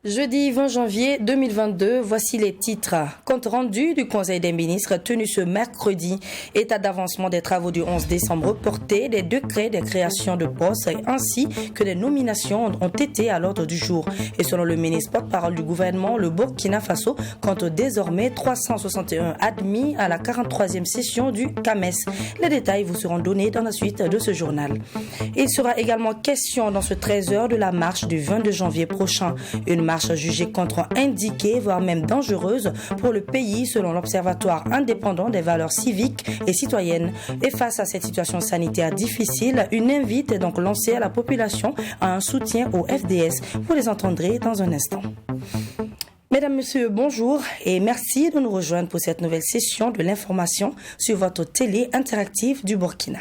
Jeudi 20 janvier 2022, voici les titres. Compte rendu du Conseil des ministres tenu ce mercredi. État d'avancement des travaux du 11 décembre reporté, des décrets des créations de postes ainsi que des nominations ont été à l'ordre du jour. Et selon le ministre porte-parole du gouvernement, le Burkina Faso compte désormais 361 admis à la 43e session du CAMES. Les détails vous seront donnés dans la suite de ce journal. Il sera également question dans ce 13h de la marche du 22 janvier prochain. Une marche jugée contre-indiquée, voire même dangereuse pour le pays selon l'Observatoire indépendant des valeurs civiques et citoyennes. Et face à cette situation sanitaire difficile, une invite est donc lancée à la population à un soutien au FDS. Vous les entendrez dans un instant. Mesdames, Messieurs, bonjour et merci de nous rejoindre pour cette nouvelle session de l'information sur votre télé interactive du Burkina.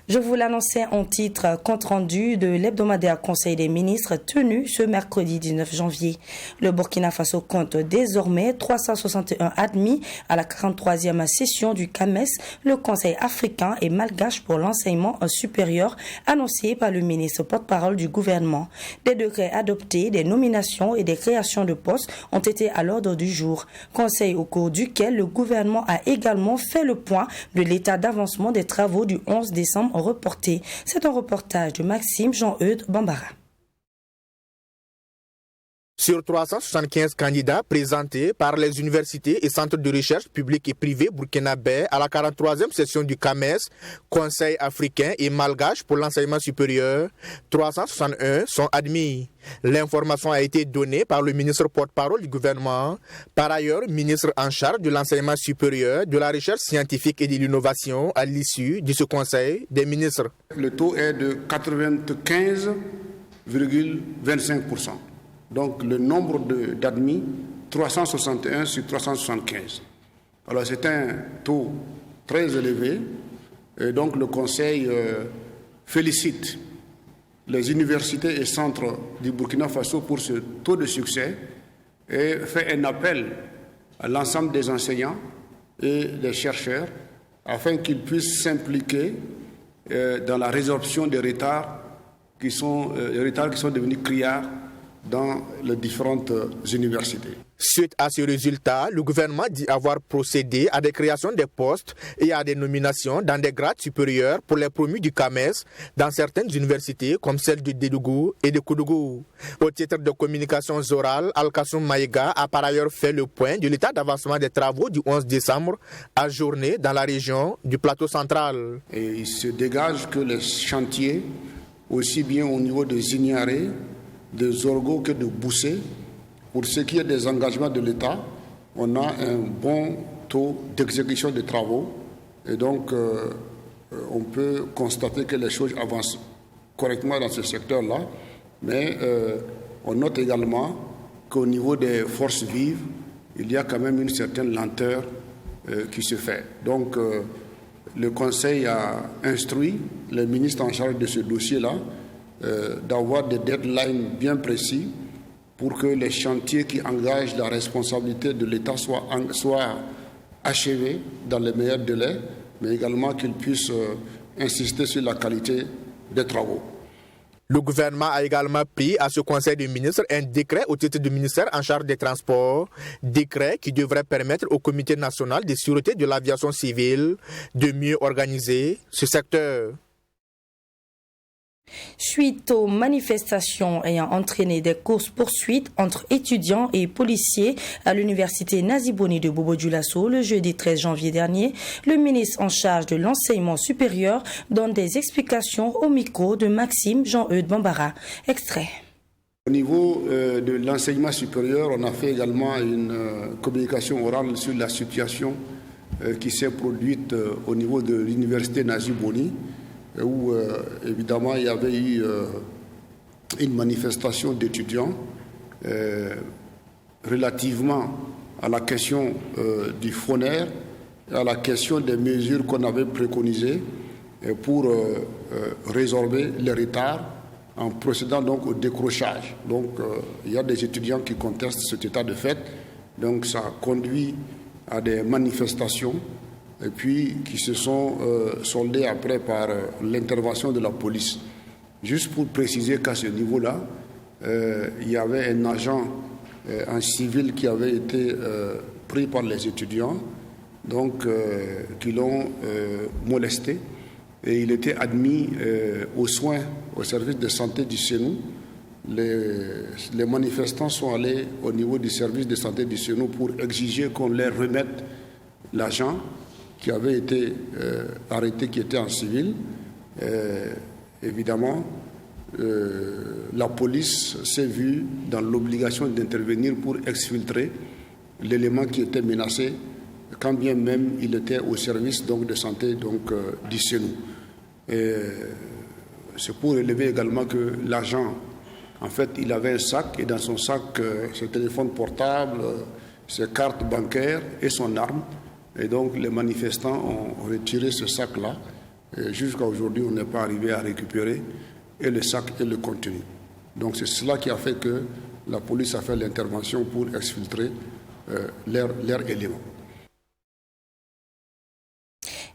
Je vous l'annonçais en titre, compte rendu de l'hebdomadaire Conseil des ministres tenu ce mercredi 19 janvier. Le Burkina Faso compte désormais 361 admis à la 43e session du CAMES, le Conseil africain et malgache pour l'enseignement supérieur, annoncé par le ministre porte-parole du gouvernement. Des décrets adoptés, des nominations et des créations de postes ont été à l'ordre du jour. Conseil au cours duquel le gouvernement a également fait le point de l'état d'avancement des travaux du 11 décembre reporté. C'est un reportage de Maxime Jean-Eudes Bambara. Sur 375 candidats présentés par les universités et centres de recherche publics et privés burkinabés à la 43e session du CAMES, Conseil africain et malgache pour l'enseignement supérieur, 361 sont admis. L'information a été donnée par le ministre porte-parole du gouvernement, par ailleurs ministre en charge de l'enseignement supérieur, de la recherche scientifique et de l'innovation à l'issue de ce Conseil des ministres. Le taux est de 95,25%. Donc le nombre d'admis, 361 sur 375. Alors c'est un taux très élevé. Et donc le Conseil félicite les universités et centres du Burkina Faso pour ce taux de succès et fait un appel à l'ensemble des enseignants et des chercheurs afin qu'ils puissent s'impliquer dans la résorption des retards qui sont devenus criards dans les différentes universités. Suite à ce résultat, le gouvernement dit avoir procédé à des créations de postes et à des nominations dans des grades supérieurs pour les promus du CAMES dans certaines universités comme celle de Dédougou et de Koudougou. Au titre de communication orale, Al-Kassoum Maïga a par ailleurs fait le point de l'état d'avancement des travaux du 11 décembre ajourné dans la région du plateau central. Et il se dégage que les chantiers, aussi bien au niveau des Ignarés, de Zorgo que de Boussé, pour ce qui est des engagements de l'État, on a un bon taux d'exécution des travaux et donc on peut constater que les choses avancent correctement dans ce secteur-là, mais on note également qu'au niveau des forces vives, il y a quand même une certaine lenteur qui se fait. Donc le Conseil a instruit les ministres en charge de ce dossier-là d'avoir des deadlines bien précis pour que les chantiers qui engagent la responsabilité de l'État soient achevés dans les meilleurs délais, mais également qu'ils puissent insister sur la qualité des travaux. Le gouvernement a également pris à ce Conseil des ministres un décret au titre du ministère en charge des transports, décret qui devrait permettre au Comité national de sûreté de l'aviation civile de mieux organiser ce secteur. Suite aux manifestations ayant entraîné des courses-poursuites entre étudiants et policiers à l'université Naziboni de Bobo-Dioulasso le jeudi 13 janvier dernier, le ministre en charge de l'enseignement supérieur donne des explications au micro de Maxime Jean-Eudes Bambara. Extrait. Au niveau de l'enseignement supérieur, on a fait également une communication orale sur la situation qui s'est produite au niveau de l'université Naziboni, où évidemment il y avait eu une manifestation d'étudiants relativement à la question du phonaire à la question des mesures qu'on avait préconisées pour résorber les retards en procédant donc au décrochage. Donc il y a des étudiants qui contestent cet état de fait. Donc ça a conduit à des manifestations et puis qui se sont soldées après par l'intervention de la police. Juste pour préciser qu'à ce niveau-là, il y avait un agent, un civil qui avait été pris par les étudiants, donc qui l'ont molesté, et il était admis aux soins au service de santé du Sénou. Les manifestants sont allés au niveau du service de santé du Sénou pour exiger qu'on leur remette l'agent qui avait été arrêté, qui était en civil. Évidemment, la police s'est vue dans l'obligation d'intervenir pour exfiltrer l'élément qui était menacé, quand bien même il était au service donc, de santé donc, du Sénou. C'est pour relever également que l'agent, en fait, il avait un sac, et dans son sac, ses téléphones portables, ses cartes bancaires et son arme. Et donc, les manifestants ont retiré ce sac-là. Jusqu'à aujourd'hui, on n'est pas arrivé à récupérer et le sac et le contenu. Donc, c'est cela qui a fait que la police a fait l'intervention pour exfiltrer leurs éléments.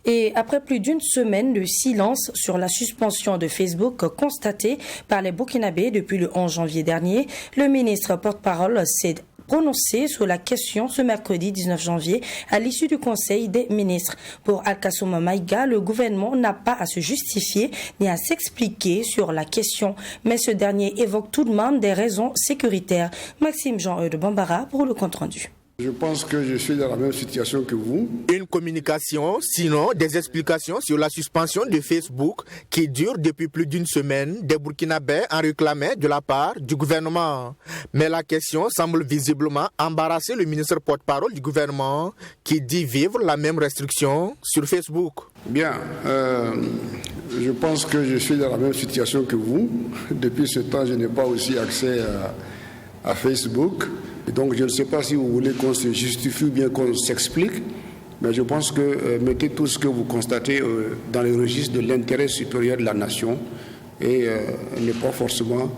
Et après plus d'une semaine de silence sur la suspension de Facebook constatée par les Burkinabés depuis le 11 janvier dernier, le ministre porte-parole s'est prononcé sur la question ce mercredi 19 janvier à l'issue du Conseil des ministres. Pour Alkassoum Maïga, le gouvernement n'a pas à se justifier ni à s'expliquer sur la question, mais ce dernier évoque tout de même des raisons sécuritaires. Maxime Jean de Bambara pour le compte-rendu. Je pense que je suis dans la même situation que vous. Une communication, sinon des explications sur la suspension de Facebook qui dure depuis plus d'une semaine. Des Burkinabés en réclamaient de la part du gouvernement. Mais la question semble visiblement embarrasser le ministre porte-parole du gouvernement qui dit vivre la même restriction sur Facebook. Bien, je pense que je suis dans la même situation que vous. Depuis ce temps, je n'ai pas aussi accès à Facebook. Et donc, je ne sais pas si vous voulez qu'on se justifie ou bien qu'on s'explique, mais je pense que mettez tout ce que vous constatez dans le registre de l'intérêt supérieur de la nation et ne pas forcément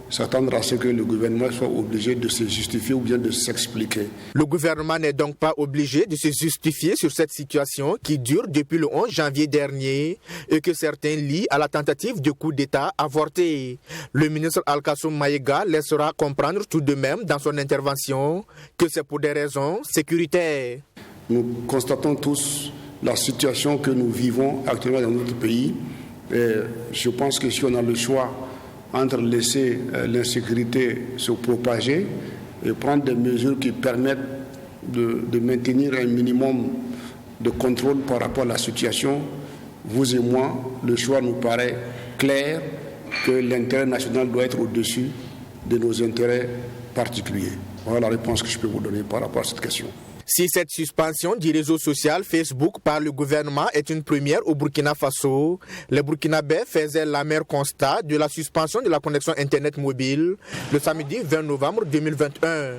s'attendre à ce que le gouvernement soit obligé de se justifier ou bien de s'expliquer. Le gouvernement n'est donc pas obligé de se justifier sur cette situation qui dure depuis le 11 janvier dernier et que certains lient à la tentative de coup d'État avorté. Le ministre Alkassoum Maïga laissera comprendre tout de même dans son intervention que c'est pour des raisons sécuritaires. Nous constatons tous la situation que nous vivons actuellement dans notre pays. Et je pense que si on a le choix entre laisser l'insécurité se propager et prendre des mesures qui permettent de maintenir un minimum de contrôle par rapport à la situation, vous et moi, le choix nous paraît clair que l'intérêt national doit être au-dessus de nos intérêts particuliers. Voilà la réponse que je peux vous donner par rapport à cette question. Si cette suspension du réseau social Facebook par le gouvernement est une première au Burkina Faso, les Burkinabés faisaient l'amer constat de la suspension de la connexion Internet mobile le samedi 20 novembre 2021.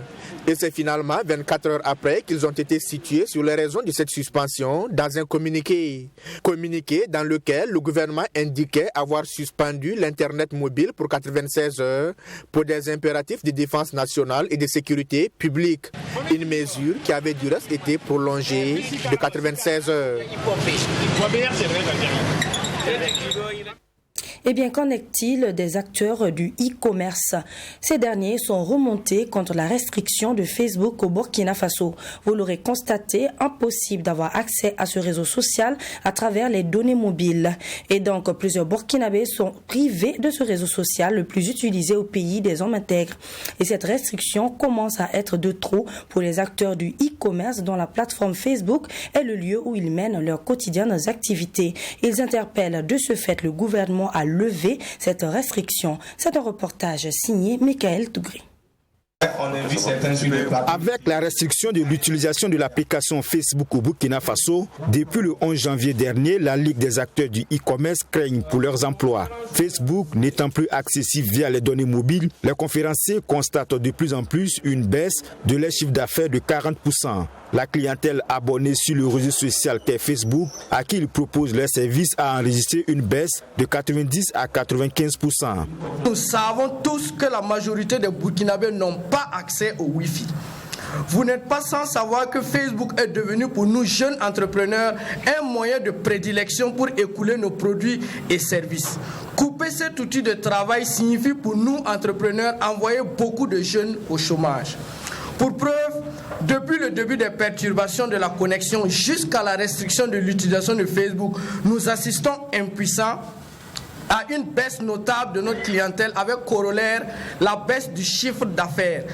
Et c'est finalement 24 heures après qu'ils ont été situés sur les raisons de cette suspension dans un communiqué. Communiqué dans lequel le gouvernement indiquait avoir suspendu l'Internet mobile pour 96 heures pour des impératifs de défense nationale et de sécurité publique. Une mesure qui avait du reste été prolongée de 96 heures. Eh bien, qu'en est-il des acteurs du e-commerce? Ces derniers sont remontés contre la restriction de Facebook au Burkina Faso. Vous l'aurez constaté, impossible d'avoir accès à ce réseau social à travers les données mobiles. Et donc, plusieurs Burkinabés sont privés de ce réseau social le plus utilisé au pays des hommes intègres. Et cette restriction commence à être de trop pour les acteurs du e-commerce dont la plateforme Facebook est le lieu où ils mènent leurs quotidiennes activités. Ils interpellent de ce fait le gouvernement à lever cette restriction. C'est un reportage signé Michael Tougré. Avec la restriction de l'utilisation de l'application Facebook au Burkina Faso, depuis le 11 janvier dernier, la Ligue des acteurs du e-commerce craignent pour leurs emplois. Facebook n'étant plus accessible via les données mobiles, les conférenciers constatent de plus en plus une baisse de leur chiffre d'affaires de 40%. La clientèle abonnée sur le réseau social qu'est Facebook, à qui ils proposent leurs services, a enregistré une baisse de 90 à 95%. Nous savons tous que la majorité des Burkinabés n'ont pas accès au Wi-Fi. Vous n'êtes pas sans savoir que Facebook est devenu pour nous jeunes entrepreneurs un moyen de prédilection pour écouler nos produits et services. Couper cet outil de travail signifie pour nous entrepreneurs envoyer beaucoup de jeunes au chômage. Pour preuve, depuis le début des perturbations de la connexion jusqu'à la restriction de l'utilisation de Facebook, nous assistons impuissants à une baisse notable de notre clientèle avec corollaire la baisse du chiffre d'affaires.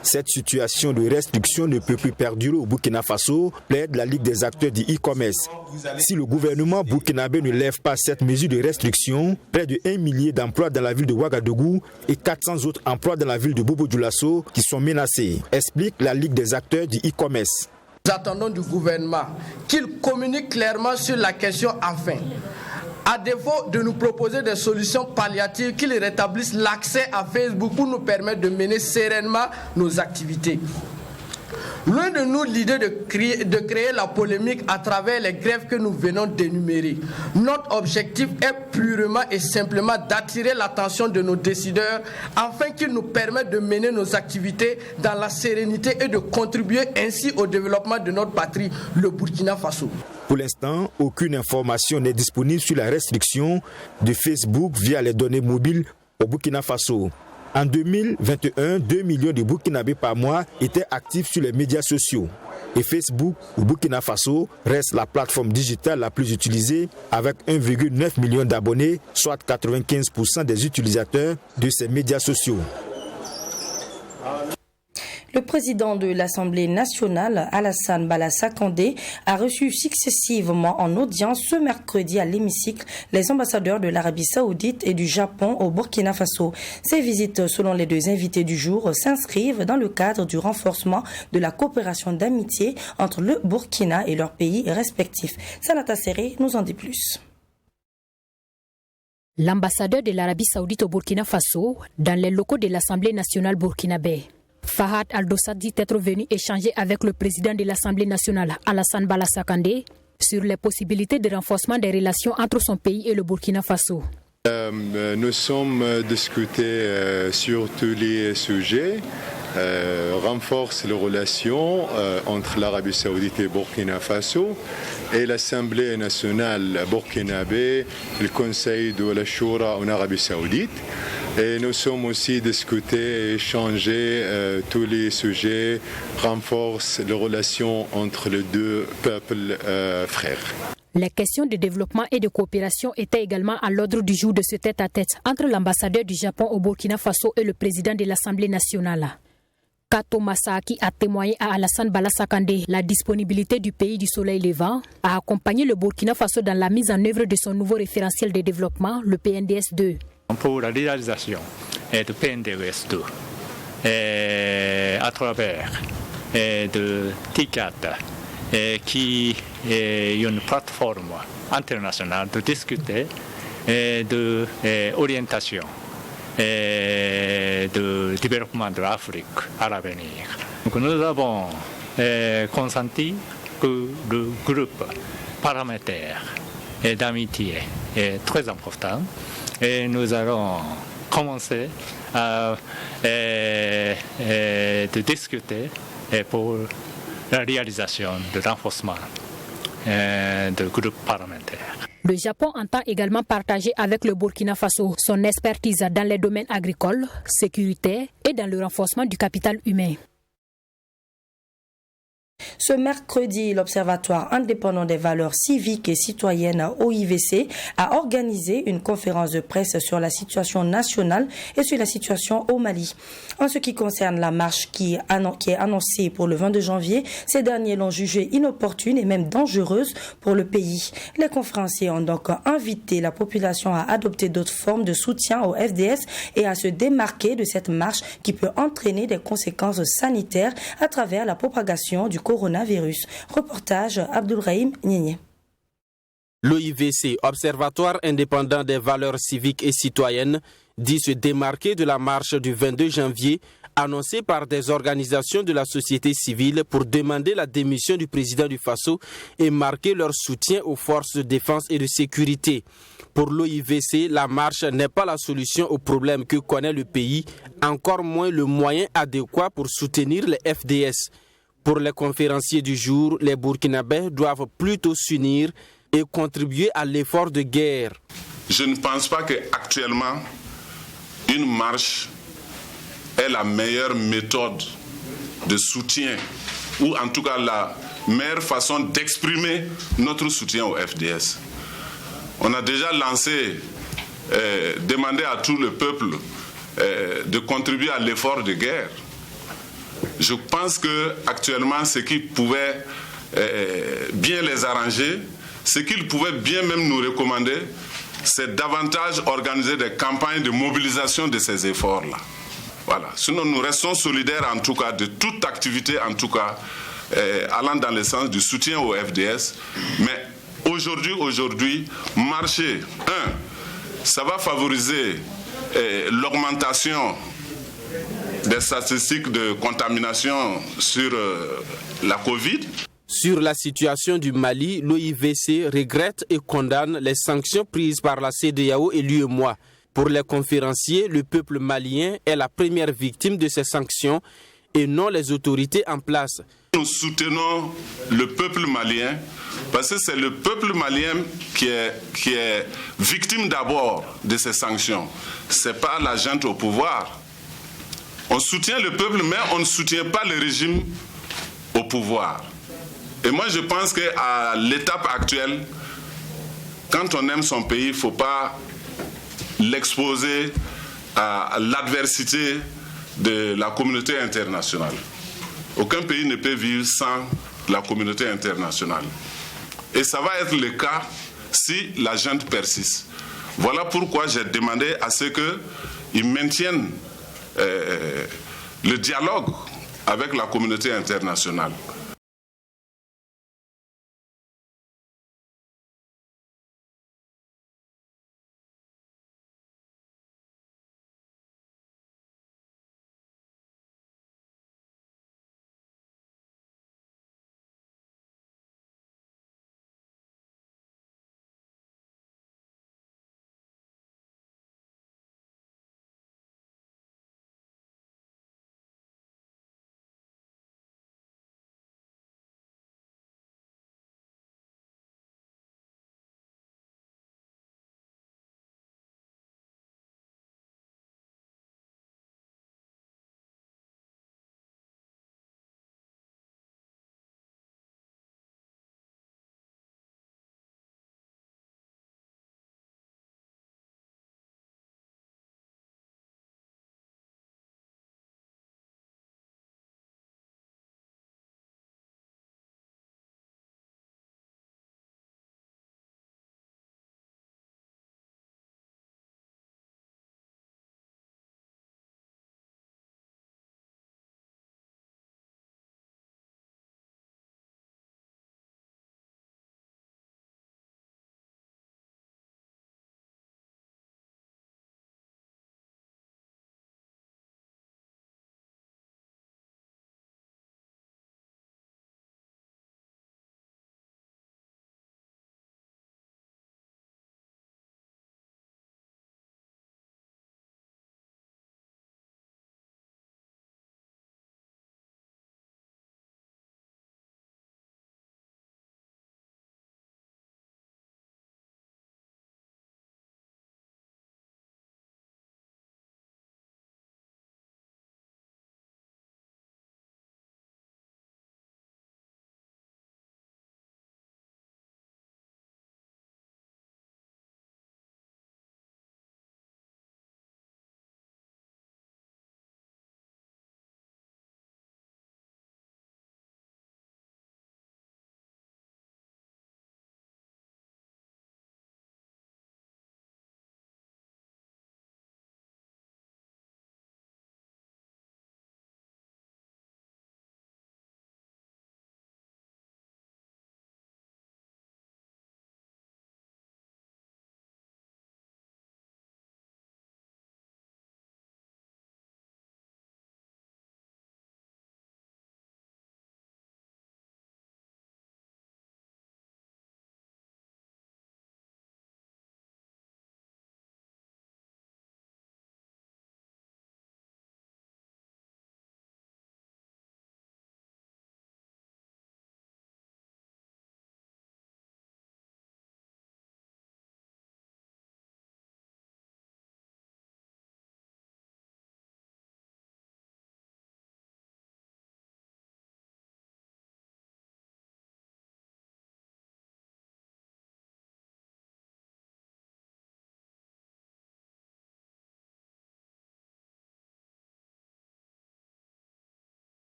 Cette situation de restriction ne peut plus perdurer au Burkina Faso, plaide la Ligue des acteurs du e-commerce. Si le gouvernement burkinabé ne lève pas cette mesure de restriction, près de 1 millier d'emplois dans la ville de Ouagadougou et 400 autres emplois dans la ville de Bobo-Dioulasso qui sont menacés, explique la Ligue des acteurs du e-commerce. Nous attendons du gouvernement qu'il communique clairement sur la question enfin. À défaut de nous proposer des solutions palliatives, qu'ils rétablissent l'accès à Facebook pour nous permettre de mener sereinement nos activités. Loin de nous l'idée de créer la polémique à travers les grèves que nous venons d'énumérer. Notre objectif est purement et simplement d'attirer l'attention de nos décideurs afin qu'ils nous permettent de mener nos activités dans la sérénité et de contribuer ainsi au développement de notre patrie, le Burkina Faso. Pour l'instant, aucune information n'est disponible sur la restriction de Facebook via les données mobiles au Burkina Faso. En 2021, 2 millions de Burkinabés par mois étaient actifs sur les médias sociaux. Et Facebook au Burkina Faso reste la plateforme digitale la plus utilisée avec 1,9 million d'abonnés, soit 95% des utilisateurs de ces médias sociaux. Le président de l'Assemblée nationale, Alassane Balassa Kandé, a reçu successivement en audience ce mercredi à l'hémicycle les ambassadeurs de l'Arabie Saoudite et du Japon au Burkina Faso. Ces visites, selon les deux invités du jour, s'inscrivent dans le cadre du renforcement de la coopération d'amitié entre le Burkina et leurs pays respectifs. Sanata Serré nous en dit plus. L'ambassadeur de l'Arabie Saoudite au Burkina Faso, dans les locaux de l'Assemblée nationale burkinabé, Fahad Al-Dossad dit être venu échanger avec le président de l'Assemblée nationale, Alassane Balassa Kandé, sur les possibilités de renforcement des relations entre son pays et le Burkina Faso. Nous sommes discutés sur tous les sujets, renforce les relations entre l'Arabie Saoudite et le Burkina Faso et l'Assemblée nationale burkinabé, le Conseil de la Choura en Arabie Saoudite. Et nous sommes aussi discutés et échangés tous les sujets, renforce les relations entre les deux peuples frères. Les questions de développement et de coopération étaient également à l'ordre du jour de ce tête-à-tête entre l'ambassadeur du Japon au Burkina Faso et le président de l'Assemblée nationale. Kato Masaki a témoigné à Alassane Balassa Kandé la disponibilité du pays du soleil levant à accompagner le Burkina Faso dans la mise en œuvre de son nouveau référentiel de développement, le PNDS 2. Pour la réalisation du PNDS 2, à travers de TICAD, qui est une plateforme internationale de discuter de l'orientation et de développement de l'Afrique à l'avenir. Donc nous avons consenti que le groupe parlementaire d'amitié est très important et nous allons commencer à de discuter pour la réalisation de renforcement du groupe parlementaire. Le Japon entend également partager avec le Burkina Faso son expertise dans les domaines agricoles, sécuritaires et dans le renforcement du capital humain. Ce mercredi, l'Observatoire indépendant des valeurs civiques et citoyennes OIVC a organisé une conférence de presse sur la situation nationale et sur la situation au Mali. En ce qui concerne la marche qui est annoncée pour le 22 janvier, ces derniers l'ont jugée inopportune et même dangereuse pour le pays. Les conférenciers ont donc invité la population à adopter d'autres formes de soutien au FDS et à se démarquer de cette marche qui peut entraîner des conséquences sanitaires à travers la propagation du coronavirus. Reportage Abdoulrahim Niénié. L'OIVC, Observatoire indépendant des valeurs civiques et citoyennes, dit se démarquer de la marche du 22 janvier annoncée par des organisations de la société civile pour demander la démission du président du Faso et marquer leur soutien aux forces de défense et de sécurité. Pour l'OIVC, la marche n'est pas la solution aux problèmes que connaît le pays, encore moins le moyen adéquat pour soutenir les FDS. Pour les conférenciers du jour, les Burkinabés doivent plutôt s'unir et contribuer à l'effort de guerre. Je ne pense pas qu'actuellement, une marche est la meilleure méthode de soutien, ou en tout cas la meilleure façon d'exprimer notre soutien au FDS. On a déjà demandé à tout le peuple de contribuer à l'effort de guerre. Je pense qu'actuellement, ce qui pouvait bien les arranger, ce qu'ils pouvaient bien même nous recommander, c'est davantage organiser des campagnes de mobilisation de ces efforts-là. Voilà. Sinon, nous restons solidaires en tout cas de toute activité, en tout cas allant dans le sens du soutien au FDS. Mais aujourd'hui, marcher, ça va favoriser l'augmentation des statistiques de contamination sur la Covid. Sur la situation du Mali, l'OIVC regrette et condamne les sanctions prises par la CEDEAO et l'UEMOA. Pour les conférenciers, le peuple malien est la première victime de ces sanctions et non les autorités en place. Nous soutenons le peuple malien parce que c'est le peuple malien qui est victime d'abord de ces sanctions. Ce n'est pas la junte au pouvoir. On soutient le peuple, mais on ne soutient pas le régime au pouvoir. Et moi, je pense qu'à l'étape actuelle, quand on aime son pays, il ne faut pas l'exposer à l'adversité de la communauté internationale. Aucun pays ne peut vivre sans la communauté internationale. Et ça va être le cas si la junte persiste. Voilà pourquoi j'ai demandé à ce qu'ils maintiennent le dialogue avec la communauté internationale.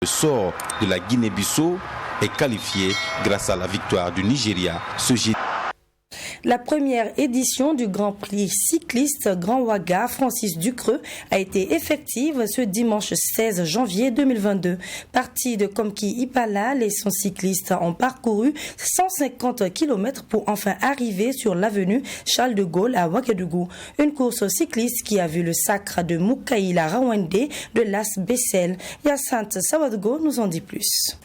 Le sort de la Guinée-Bissau est qualifié grâce à la victoire du Nigeria ce jeudi. La première édition du Grand Prix cycliste Grand Ouaga Francis Ducreux a été effective ce dimanche 16 janvier 2022. Parti de Komki-Ipala, les 100 cyclistes ont parcouru 150 km pour enfin arriver sur l'avenue Charles de Gaulle à Ouagadougou. Une course cycliste qui a vu le sacre de Moukaïla Rawende de Las Bessel. Yacinthe Sawadgo nous en dit plus.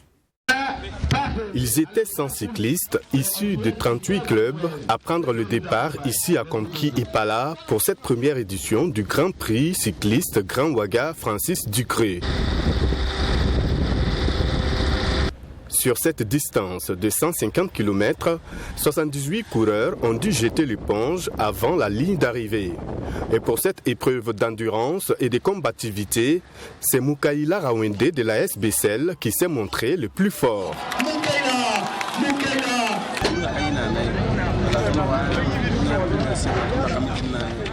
Ils étaient 100 cyclistes issus de 38 clubs à prendre le départ ici à Komki-Ipala pour cette première édition du Grand Prix cycliste Grand Ouaga Francis Ducreux. Sur cette distance de 150 km, 78 coureurs ont dû jeter l'éponge avant la ligne d'arrivée. Et pour cette épreuve d'endurance et de combativité, c'est Moukaïla Rawende de la S Bessel qui s'est montré le plus fort.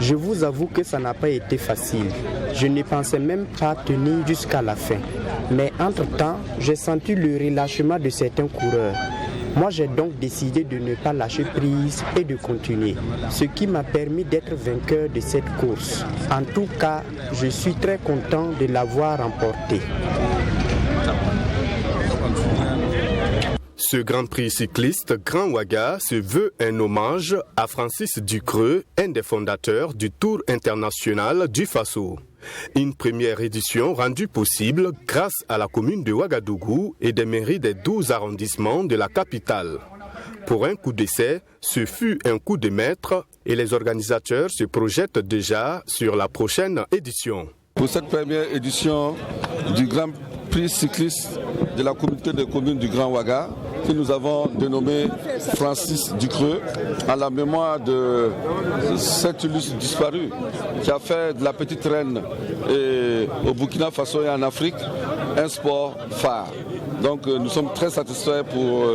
Je vous avoue que ça n'a pas été facile. Je ne pensais même pas tenir jusqu'à la fin. Mais entre-temps, j'ai senti le relâchement de certains coureurs. Moi, j'ai donc décidé de ne pas lâcher prise et de continuer, ce qui m'a permis d'être vainqueur de cette course. En tout cas, je suis très content de l'avoir remporté. Ce Grand Prix cycliste Grand Ouaga se veut un hommage à Francis Ducreux, un des fondateurs du Tour international du Faso. Une première édition rendue possible grâce à la commune de Ouagadougou et des mairies des 12 arrondissements de la capitale. Pour un coup d'essai, ce fut un coup de maître et les organisateurs se projettent déjà sur la prochaine édition. Pour cette première édition du Grand Prix cycliste de la communauté de communes du Grand Ouaga, que nous avons dénommé Francis Ducreux, en la mémoire de cet illustre disparu qui a fait de la petite reine au Burkina Faso et en Afrique un sport phare. Donc nous sommes très satisfaits pour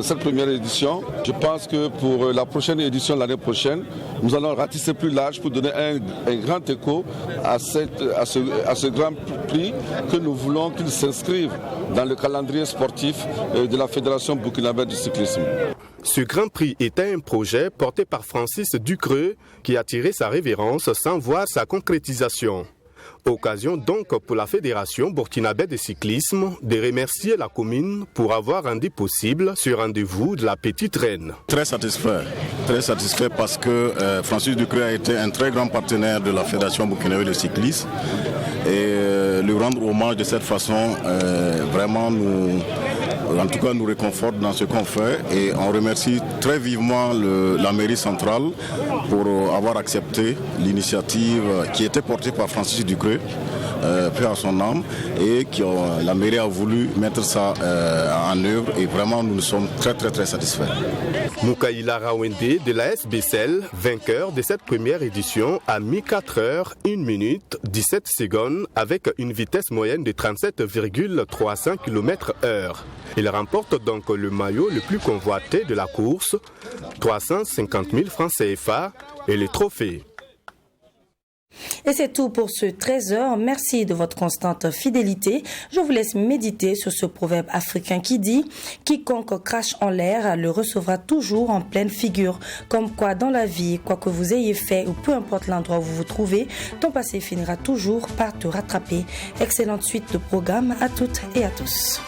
cette première édition. Je pense que pour la prochaine édition l'année prochaine, nous allons ratisser plus large pour donner un grand écho à ce grand prix que nous voulons qu'il s'inscrive dans le calendrier sportif de la Fédération burkinabé du cyclisme. Ce Grand Prix était un projet porté par Francis Ducreux qui a tiré sa révérence sans voir sa concrétisation. Occasion donc pour la Fédération burkinabé de cyclisme de remercier la commune pour avoir rendu possible ce rendez-vous de la petite reine. Très satisfait parce que Francis Ducreux a été un très grand partenaire de la Fédération burkinabé de cyclisme et lui rendre hommage de cette façon vraiment nous réconforte dans ce qu'on fait et on remercie très vivement la mairie centrale pour avoir accepté l'initiative qui était portée par Francis Ducreux, paix à son âme, et la mairie a voulu mettre ça en œuvre et vraiment nous sommes très satisfaits. Moukaïla Rawende de la S Bessel, vainqueur de cette première édition, a mis 4 heures, 1 minute, 17 secondes avec une vitesse moyenne de 37,300 km/h. Il remporte donc le maillot le plus convoité de la course, 350 000 francs CFA et le trophée. Et c'est tout pour ce 13h. Merci de votre constante fidélité. Je vous laisse méditer sur ce proverbe africain qui dit « Quiconque crache en l'air le recevra toujours en pleine figure ». Comme quoi dans la vie, quoi que vous ayez fait ou peu importe l'endroit où vous vous trouvez, ton passé finira toujours par te rattraper. Excellente suite de programme à toutes et à tous.